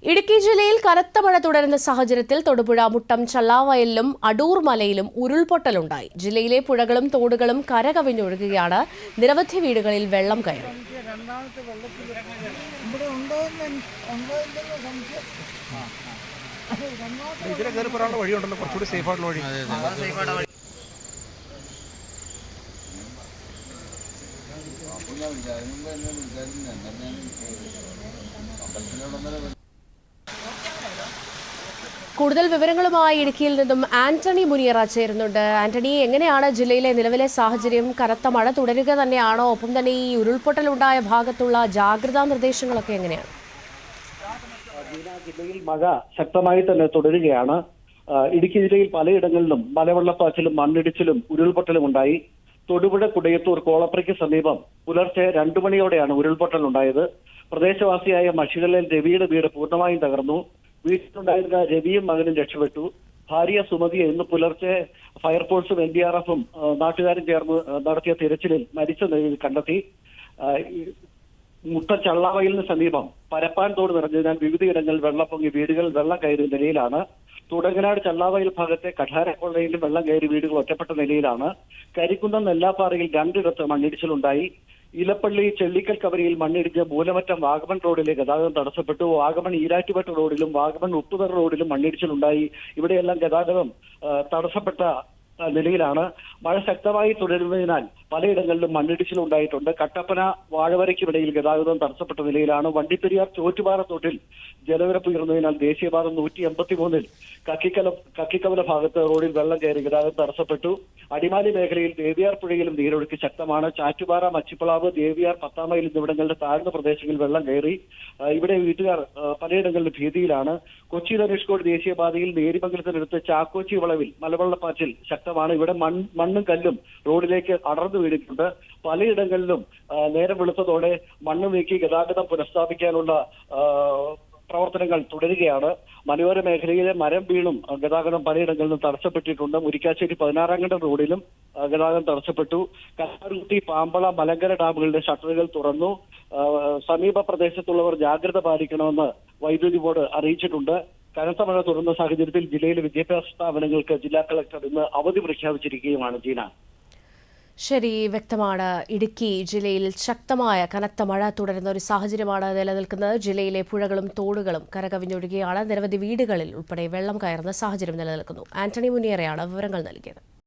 ഇടുക്കി ജില്ലയിൽ കനത്ത മഴ തുടരുന്ന സാഹചര്യത്തിൽ തൊടുപുഴ മുട്ടം ചള്ളാവയലിലും അടൂർ മലയിലും ഉരുൾപൊട്ടലുണ്ടായി. ജില്ലയിലെ പുഴകളും തോടുകളും കരകവിഞ്ഞൊഴുകുകയാണ്. നിരവധി വീടുകളിൽ വെള്ളം കയറി. കൂടുതൽ വിവരങ്ങളുമായി ഇടുക്കിയിൽ നിന്നും ആന്റണി മുനിയറ ചേരുന്നുണ്ട്. ആന്റണി, എങ്ങനെയാണ് ജില്ലയിലെ നിലവിലെ സാഹചര്യം? കനത്ത മഴ തുടരുക തന്നെയാണോ? ഒപ്പം തന്നെ ഈ ഉരുൾപൊട്ടലുണ്ടായ ഭാഗത്തുള്ള ജാഗ്രതാ നിർദ്ദേശങ്ങളൊക്കെ എങ്ങനെയാണ്? ജില്ലയിൽ മഴ ശക്തമായി തന്നെ തുടരുകയാണ്. ഇടുക്കി ജില്ലയിൽ പലയിടങ്ങളിലും മലവെള്ളപ്പാച്ചിലും മണ്ണിടിച്ചിലും ഉരുൾപൊട്ടലും ഉണ്ടായി. തൊടുപുഴ കുടയത്തൂർ കോളപ്രയ്ക്ക് സമീപം പുലർച്ചെ 2 മണിയോടെയാണ് ഉരുൾപൊട്ടൽ ഉണ്ടായത്. പ്രദേശവാസിയായ മഷികളിൽ രവിയുടെ വീട് പൂർണ്ണമായും തകർന്നു. വീട്ടിലുണ്ടായിരുന്ന രവിയും മകനും രക്ഷപ്പെട്ടു. ഭാര്യ സുമതിയെ ഇന്ന് പുലർച്ചെ ഫയർഫോഴ്സും NDRF-ഉം നാട്ടുകാരും ചേർന്ന് നടത്തിയ തിരച്ചിലിൽ മരിച്ച നിലയിൽ കണ്ടെത്തി. മുട്ട ചള്ളാവയലിന് സമീപം പരപ്പാൻ തോട് നിറഞ്ഞതിനാൽ വിവിധയിടങ്ങളിൽ വെള്ളം പൊങ്ങി വീടുകൾ വെള്ളം കയറിയ നിലയിലാണ്. തുടങ്ങനാട് ചള്ളാവയൽ ഭാഗത്തെ കഠാരക്കൊള്ളയിലും വെള്ളം കയറി വീടുകൾ ഒറ്റപ്പെട്ട നിലയിലാണ്. കരിക്കുന്നം നെല്ലാപ്പാറയിൽ 2 മണ്ണിടിച്ചിലുണ്ടായി. ഇലപ്പള്ളി ചെള്ളിക്കൽ കവരിയിൽ മണ്ണിടിച്ച് മൂലമറ്റം വാഗമൺ റോഡിലെ ഗതാഗതം തടസ്സപ്പെട്ടു. വാഗമൺ ഈരാറ്റുപേട്ട റോഡിലും വാഗമൺ ഉപ്പുതറ റോഡിലും മണ്ണിടിച്ചിലുണ്ടായി. ഇവിടെയെല്ലാം ഗതാഗതം തടസ്സപ്പെട്ട നിലയിലാണ്. മഴ ശക്തമായി തുടരുന്നതിനാൽ പലയിടങ്ങളിലും മണ്ണിടിച്ചിലുണ്ടായിട്ടുണ്ട്. കട്ടപ്പന വാഴവരയ്ക്കുമിടയിൽ ഗതാഗതം തടസ്സപ്പെട്ട നിലയിലാണ്. വണ്ടിപ്പെരിയാർ ചോറ്റുപാറ തോട്ടിൽ ജലനിരപ്പ് ഉയർന്നതിനാൽ ദേശീയപാത 153-ൽ കക്കിക്കവല ഭാഗത്ത് റോഡിൽ വെള്ളം കയറി ഗതാഗതം തടസ്സപ്പെട്ടു. അടിമാലി മേഖലയിൽ ദേവിയാർ പുഴയിലും നീരൊഴുക്ക് ശക്തമാണ്. ചാറ്റുപാറ, മച്ചിപ്പളാവ്, ദേവിയാർ, 10 മൈൽ എന്നിവിടങ്ങളുടെ താഴ്ന്ന പ്രദേശങ്ങളിൽ വെള്ളം കയറി. ഇവിടെ വീട്ടുകാർ പലയിടങ്ങളിലും ഭീതിയിലാണ്. കൊച്ചി ധനുഷ്കോടി ദേശീയപാതയിൽ നേരിമംഗലത്തിനടുത്ത് ചാക്കോച്ചി വളവിൽ മലവെള്ളപ്പാച്ചിൽ ശക്തമാണ്. ഇവിടെ മണ്ണും കല്ലും റോഡിലേക്ക് അടർന്നു വീണിട്ടുണ്ട്. പലയിടങ്ങളിലും നേരം വെളുത്തതോടെ മണ്ണ് നീക്കി ഗതാഗതം പുനഃസ്ഥാപിക്കാനുള്ള പ്രവർത്തനങ്ങൾ തുടരുകയാണ്. മലയോര മേഖലയിലെ മരം വീണും ഗതാഗതം പലയിടങ്ങളിലും തടസ്സപ്പെട്ടിട്ടുണ്ട്. മുരിക്കാശ്ശേരി 16-ാം ഘട്ടം റോഡിലും ഗതാഗതം തടസ്സപ്പെട്ടു. കല്ലാർകുട്ടി, പാമ്പള, മലങ്കര ഡാമുകളുടെ ഷട്ടറുകൾ തുറന്നു. സമീപ പ്രദേശത്തുള്ളവർ ജാഗ്രത പാലിക്കണമെന്ന് വൈദ്യുതി ബോർഡ് അറിയിച്ചിട്ടുണ്ട്. കനത്ത മഴ തുടർന്ന സാഹചര്യത്തിൽ ജില്ലയിലെ വിദ്യാഭ്യാസ സ്ഥാപനങ്ങൾക്ക് ജില്ലാ കളക്ടർ ഇന്ന് അവധി പ്രഖ്യാപിച്ചിരിക്കുകയുമാണ്. ജീന, ശരി, വ്യക്തമാണ്. ഇടുക്കി ജില്ലയിൽ ശക്തമായ കനത്ത മഴ തുടരുന്ന ഒരു സാഹചര്യമാണ് നിലനിൽക്കുന്നത്. ജില്ലയിലെ പുഴകളും തോടുകളും കരകവിഞ്ഞൊഴുകുകയാണ്. നിരവധി വീടുകളിൽ ഉൾപ്പെടെ വെള്ളം കയറുന്ന സാഹചര്യം നിലനിൽക്കുന്നു. ആന്റണി മുനിയറയാണ് വിവരങ്ങൾ നൽകിയത്.